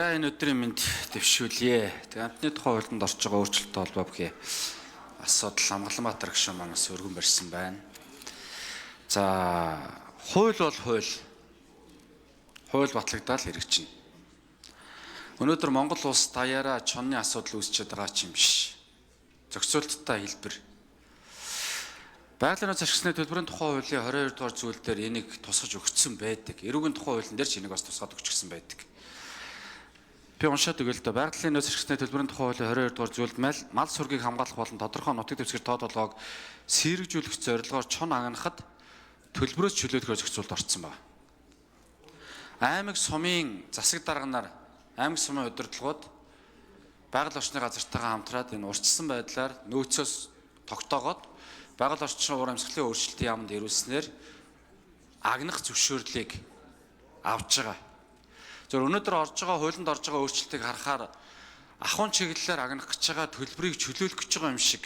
Энэ өдрийн мэнд дэвшүүлье. Тэгээ амтны тухай хуулинд орж байгаа өөрчлөлттэй холбоо бүхий асуудал Амгаланбаатар гишүүн манаас өргөн барьсан байна. За, хууль бол хууль. Хууль батлагдаал хэрэгжинэ. Өнөөдөр Монгол улс даяараа чонны асуудал үүсчээд байгаа ч юм биш. Зохицуулттай хэлбэр. Байгалийн зарчмын төлбөрийн тухай хуулийн 22 дугаар зүйл дээр энийг тусгаж өгсөн байдаг. Эрүүгийн тухай хуулийн дээр ч энийг бас тусгаад өгчихсэн байдаг. Би уншаад өгөө л дээ. Байгалийн нөөц зарчмын төлбөрийн тухай хуулийн 22 дугаар зүйлд мал сүргийг хамгаалах болон тодорхой нутаг дэвсгэр тоо толгойг сэргэжүүлэх зорилгоор чон агнахад төлбөрөөс чөлөөлөхөөр зохицуулт орсон байна. Аймаг сумын засаг дарганаар аймаг сумын удирдлагууд байгаль орчны газартайгаа хамтраад энэ урьдчилсан байдлаар нөөцөөс тогтоогоод байгаль орчин уур амьсгалын өөрчлөлтийн яамд ирүүлснээр агнах зөвшөөрлийг авч байгаа. Зөв өнөөдөр орж байгаа хуулинд орж байгаа өөрчлөлтийг харахаар ахуйн чиглэлээр агнах гэж байгаа төлбөрийг чөлөөлөх гэж байгаа юм шиг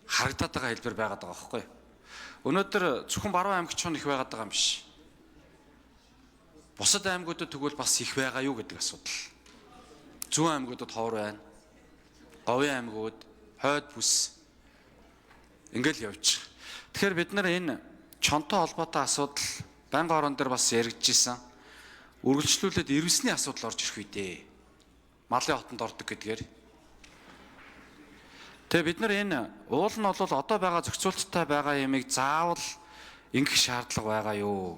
харагдаад байгаа хэлбэр байгаад байгаа байхгүй юу? Өнөөдөр зөвхөн Баруун аймагч их байгаад байгаа юм биш. Бусад аймагуудад тэгвэл бас их байгаа юу гэдэг асуудал. Зүүн аймагуудад ховор байна. Говийн аймагуд, хойд бүс ингээл явж байгаа. Тэгэхээр бид нар энэ чонтой холбоотой асуудал байнгын орон дээр бас яригдчихсэн. Үргэлжлүүлээд ирвэсний асуудал орж ирэх үедээ малын хотонд ордог гэдгээр. Тэгээ бид нар энэ уул нь бол одоо байгаа зохицуулттай байгаа ямыг заавал ингэх шаардлага байгаа юу?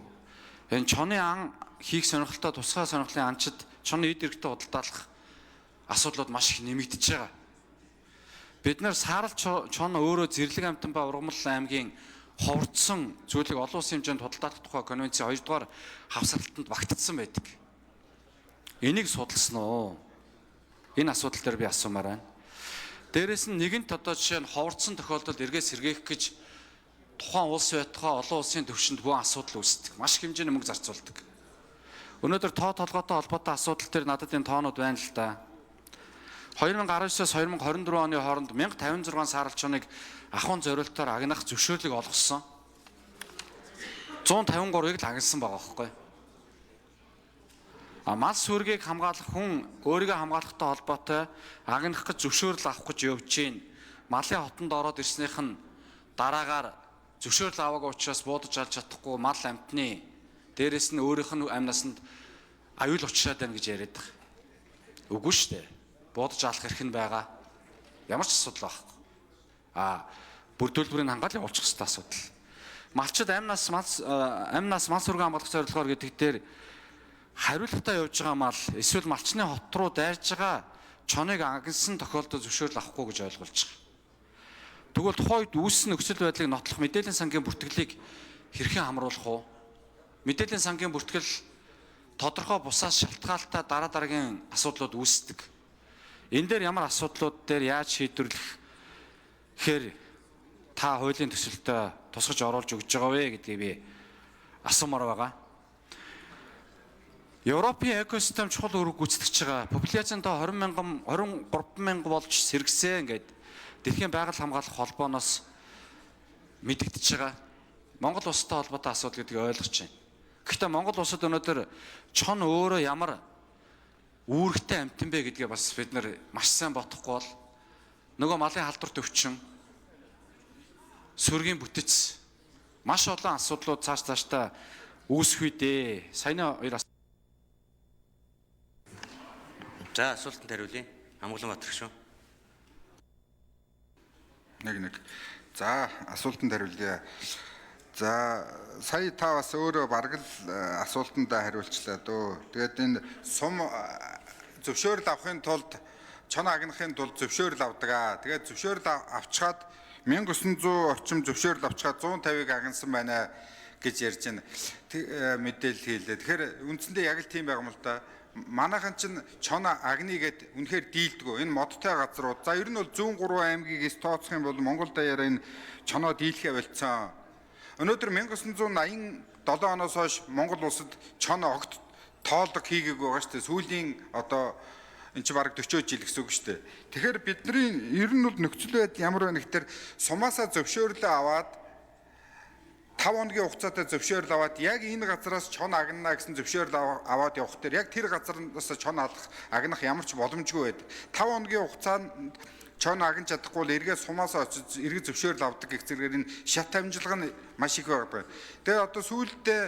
Энэ чоны ан хийх сонирхолтой тусгай сонирхлын анчид чоны эд эрхтэй худалдаалах асуудлууд маш их нэмэгдэж байгаа. Бид нар саарал чон өөрөө Зэрлэг амтан ба Ургамал аймгийн ховрдсон зүйлийг олон улсын хэмжээнд худалдаалах тухай конвенцийн 2 дугаар хавсгалтанд багтагдсан байдаг. Энийг судалсан уу? Энэ асуудал дээр би асуумаар байна. Дээрээс нь нэгэнт одоо жишээ нь ховрдсон тохиолдолд эргээ сэргээх гэж тухайн улс байтугай олон улсын түвшинд бүх асуудал үүсдэг. Маш их хэмжээний мөнгө зарцуулдаг. Өнөөдөр тоо толгойтой холбоотой асуудал дээр надад энэ тоонууд байна л да. 2019-с 2024 оны хооронд 1056 саарал чоныг ахуйн зориултаар агнах зөвшөөрлийг олгосон. 153-ыг л агнсан байгаа байхгүй. Мал сүргийг хамгаалах хүн өөрийгөө хамгаалахтай холбоотой агнах гэж зөвшөөрөл авах гэж явж гин. Малын хотонд ороод ирснийх нь дараагаар зөвшөөрөл аваагүй учраас буудаж алж чадахгүй мал амтны дээрэс нь өөрийнх нь амнасанд аюул учраад байна гэж яриад байгаа. Үгүй шүү дээ. Буудаж алах хэрэг нь байгаа. Ямар ч асуудал байхгүй. Бүр төлбөрийг хангалтын уулчих хэвээр асуудал. Малчид амнаас мал сүргэн хамгаалах зорилгоор гэдэг дээр хариултаа явж байгаа мал эсвэл малчны хот руу дайрж байгаа чоныг агнсан тохиолдолд зөвшөөрөл авахгүй гэж ойлгуулж байгаа. Тэгвэл тухайд үүссэн нөхцөл байдлыг нотлох мэдээллийн сангийн бүртгэлийг хэрхэн хамруулах вэ? Мэдээллийн сангийн бүртгэл тодорхой бусаас шалтгаалтай дараа дараагийн асуудлууд үүсдэг. Энэ дээр ямар асуудлууд дээр яаж шийдвэрлэх гэхээр та хуулийн төсөлтөд тусгаж оруулж өгч байгаа вэ гэдгийг би асуумаар байгаа. Европын экосистем чухал үүрэг гүйцэтгэж байгаа. Популяцийн тоо 23 мянга болж сэргсэн гэдэг Дэлхийн байгаль хамгаалах холбооноос мэдэгдэж байгаа. Монгол улстай холбоотой асуудал гэдгийг ойлгож байна. Гэхдээ Монгол улсад өнөөдөр чон өөрөө ямар үүрэгтэй амтан бэ гэдгээ бас бид нар маш сайн бодохгүй бол нөгөө малын халдвар төвчин сүргийн бүтэц маш олон асуудлууд цаашдаа үүсэх үедээ саяны хоёр За асуултанд хариулъя. Амгаланбаатар шүү. Нэг. За асуултанд хариулъя. За сая та бас өөрөө бараг л асуултанд хариулчлаа дөө. Тэгээд энэ сум зөвшөөрөл авахын тулд чон агнахын тулд зөвшөөрөл авдаг. Тэгээд зөвшөөрөл авчгаад 1900 орчим зөвшөөрөл авчгаад 150-ыг агнасан байна гэж ярьж байна. Мэдээлэл хийлээ. Тэгэхээр үндсэндээ яг л тийм байгаа юм л да. Манайхан чинь чон агны гэд үнэхээр дийлдэггүй. Энэ модтой газрууд. За ер нь бол зүүн 3 аймгийг тооцох юм бол Монгол даяараа энэ чоноо дийлхэ болцсон. Өнөөдөр 1987 оноос хойш Монгол улсад чон огт тоолдог хийгээгүй байгаа шүү дээ. Сүүлийн одоо энэ чи бараг 40 жил гэсэн үг шүү дээ. Тэгэхээр бидний ер нь бол нөхцөл байдал ямар байна гэхээр сумаасаа зөвшөөрлөө аваад 5 хоногийн хугацаатай зөвшөөрөл аваад яг энэ газараас чон агнана гэсэн зөвшөөрөл аваад явах дээр яг тэр газараас чон агнах ямар ч боломжгүй байдаг. 5 хоногийн хугацаанд чон агнж чадахгүй л эргээ сумаасаа очиж эргээ зөвшөөрөл авдаг гэх зэргээр энэ шат амжилга нь маш их байдаг. Тэгээ одоо сүүлдээ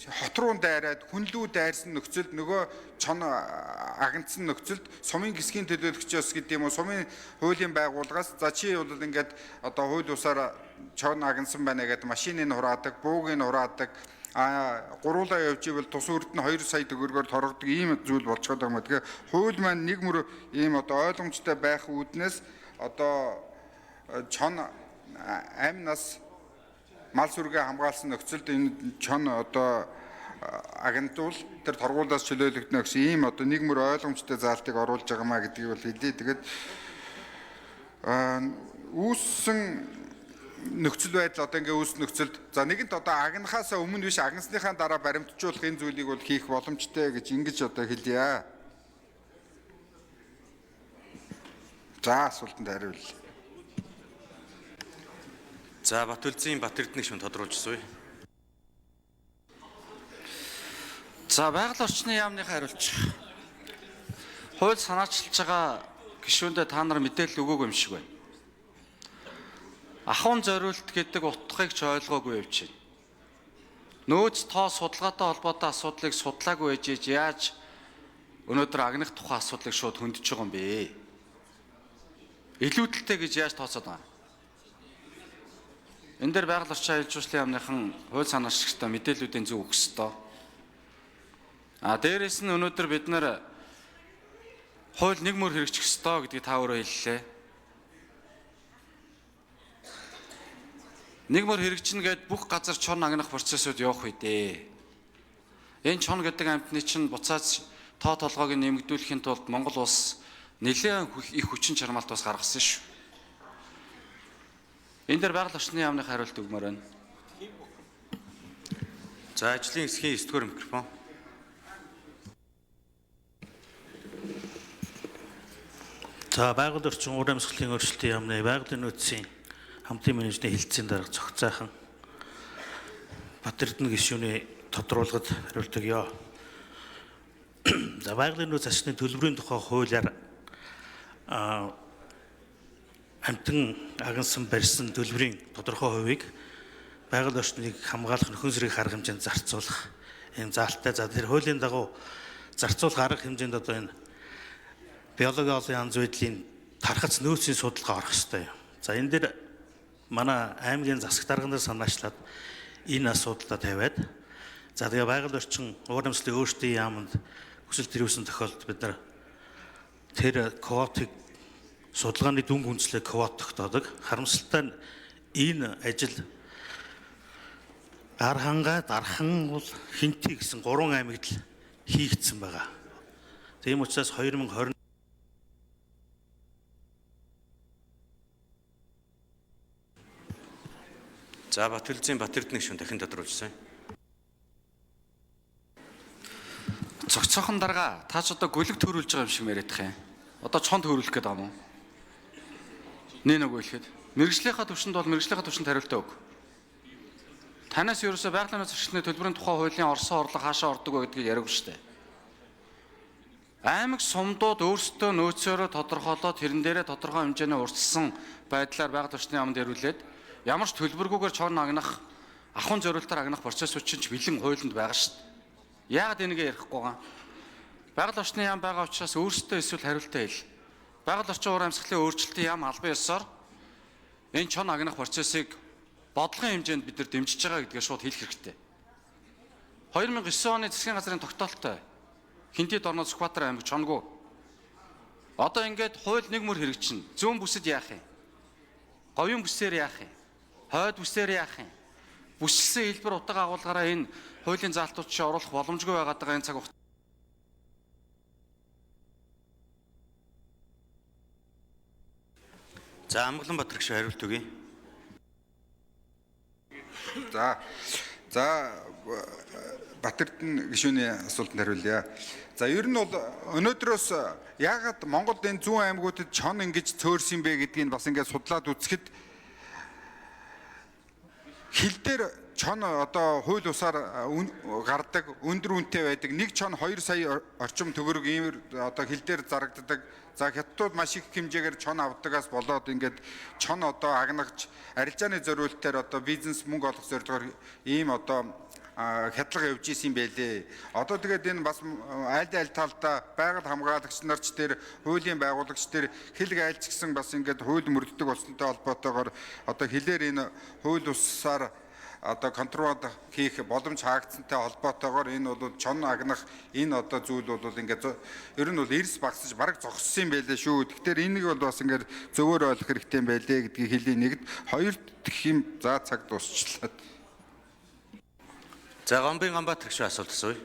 хот руу дайраад хүнлүү дайрсан нөхцөлд нөгөө чон агнцсан нөхцөлд сумын гисгийн төлөөлөгчөөс гэдэг юм уу сумын хуулийн байгууллагаас за чи бол ингээд одоо хууль усаар чон агнсан байна гэдэг машиныг хураадаг, бууг нь хураадаг, гуруулаа явж ивэл тус үрд нь 2 сая төгрөгөөр торгодог ийм зүйл болж байгаа юм. Тэгэхээр хууль маань нэг мөр ийм одоо ойлгомжтой байх үүднээс одоо чон амнаас мал сүргээ хамгаалсан нөхцөлд энэ чон одоо агентуул тэр торгуулаас чөлөөлөгдөнө гэсэн ийм одоо нэг мөр ойлгомжтой заалтыг оруулж байгаа маа гэдгийг бол хэлээ. Тэгээд үүссэн нөхцөл байдал одоо ингээ үүссэн нөхцөлд за нэгэнт одоо агнахаас өмнө биш агнасныхаа дараа баримтжуулах энэ зүйлийг бол хийх боломжтой гэж ингэж одоо хэлье. За асуултанд хариул. За Батүлзийн Батэрдний гишүүн тодруулжсуу. За байгаль орчны яамныхаа хариулж. Хууль санаачилж байгаа гишүүндээ та нар мэдээлэл өгөөгүй юм шиг байна. Ахуйн зориулт гэдэг утгыг ч ойлгоогүй явж байна. Нөөц тоо судалгаатай холбоотой асуудлыг судлаагүй ээжээж яаж өнөөдөр агнах тухай асуудлыг шууд хөндөж байгаа юм бэ? Илүүдэлтэй гэж яаж тооцоод байгаа? Энэ дээр байгаль орчин аюулт зүйн яамныхан хууль санаачлагчтай мэдээллүүдийн зөв өгөх ёстой. Дээрээс нь өнөөдөр бид нар хууль нэг мөр хэрэгжих ёстой гэдгийг та өөрөө хэллээ. Нэг мөр хэрэгжинэ гэд бүх газар чон агнах процессыг явах үедээ. Энэ чон гэдэг амьтны чинь буцааж тоо толгойг нэмэгдүүлэхийн тулд Монгол улс нэлээд их хүчин чармаалт бас гаргасан шүү. Энэ дээр байгаль орчны яамны хариулт өгмөр байна. За ажлын хэсгийн 9-р микрофон. За байгаль орчин уур амьсгалын өөрчлөлтийн яамны байгалийн нөөцийн хамтын менежментийн хэлтсийн дарга цогцоохон Батэрдэн гишүүний тодруулгад хариулт өгье. За байгалийн нөөц засгийн төлбөрийн тухай хуулиар амтан агнсан барьсан төлбөрийн тодорхой хувийг байгаль орчныг хамгаалах нөхөн зэрэг арга хэмжээнд зарцуулах энэ заалттай. За тэр хуулийн дагуу зарцуулах арга хэмжээнд одоо энэ биологийн олон янз байдлын тархац нөөцийн судалгаа орох ёстой юм. За энэ дээр манай аймгийн засаг дарганаар санаачлаад энэ асуудлаа тавиад за тэгээ байгаль орчин уур амьсгалын өөрчлөлтийн яамд хүсэлт төрүүлсэн тохиолдолд бид нар тэр квотыг судалгааны дүнг үндэслэх квот тогтоодог. Харамсалтай нь энэ ажил Архангаа, Дархан бол Хинти гэсэн 3 аймагт л хийгдсэн байгаа. Тийм учраас 2020 За Батүлзийн Батэрдний гишүүн дахин тодруулжсан. Цогцоохон дарга та ч одоо гүлэг төрүүлж байгаа юм шиг яриадах юм. Одоо чон төрүүлэх гээд байгаа юм уу? Нэг өгөөлөхөд. Мэргэжлийнхаа төвшөнд бол мэргэжлийнхаа төвшөнд хариултаа өг. Танаас ерөөсөө байгалийн нөөц зөрчилдний төлбөрийн тухай хуулийн орсон орлого хаашаа ордог вэ гэдгийг яриаг шүү дээ. Аймаг сумдууд өөрсдөө нөөцөөрөө тодорхойлоод тэрэн дээрээ тодорхой хэмжээний урьдчилсан байдлаар байгаль орчны яамд хариулээд ямар ч төлбөргүйгээр чон агнах, ахуйн зориултаар агнах процессууд чинь бэлэн хуулинд байгаа шүү дээ. Яагаад энэгээ ярихгүй байгаа? Байгаль орчны яам байгаа учраас өөрсдөө эсвэл хариултаа хэл. Байгаль орчин уур амьсгалын өөрчлөлтийн яам албан ёсоор энэ чон агнах процессыг бодлогын хэмжээнд бид нар дэмжиж байгаа гэдгээ шууд хэлэх хэрэгтэй. 2009 оны засгийн газрын тогтоолттой Хинтид орно Сүхбаатар аймаг чонгуу. Одоо ингээд хууль нэг мөр хэрэгжинэ. Зүүн бүсэд яах юм? Говийн бүсээр яах юм? Хойд бүсээр яах юм? Бүсэлсэн хэлбэр утга агуулгаараа энэ хуулийн заалтууд чи оруулах боломжгүй байгаад байгаа энэ цаг хугацаанд За Амгаланбаатар гишүүн хариулт өгье. За Батэрдэн гишүүний асуултанд хариулъя. За ер нь бол өнөөдрөөс яагаад Монголд энэ зүүн аймагуудад чон ингэж цөөрсөн бэ гэдгийг бас ингээд судлаад үзэхэд хил дээр чон одоо хууль усаар гардаг өндөр үнэтэй байдаг нэг чон 2 сая орчим төгрөг ийм одоо хил дээр зарагддаг. За хятадууд маш их хэмжээгээр чон авдагаас болоод ингээд чон одоо агнагч арилжааны зориултаар одоо бизнес мөнгө олох зорилгоор ийм одоо хядлага явж исэн байлээ. Одоо тэгээд энэ бас аль талдаа байгаль хамгаалагч нарч дээр хуулийн байгуулагч дээр хэлэг айлч гэсэн бас ингээд хууль мөрддөг болсонтой холбоотойгоор одоо хэлээр энэ хууль усаар одоо контрабанд хийх боломж хаагдсантай холбоотойгоор энэ бол чон агнах энэ одоо зүйл бол ингээд ер нь бол эрс багсаж бараг зогссон юм байлээ шүү. Тэгэхээр энийг бол бас ингээд зөвөр ойлгох хэрэгтэй юм байлээ гэдгийг хэлий. Нэгд хоёр дахь юм за цаг дуусчлаа. За Гомбын Ганбаатар гишүүн асуулт асууя.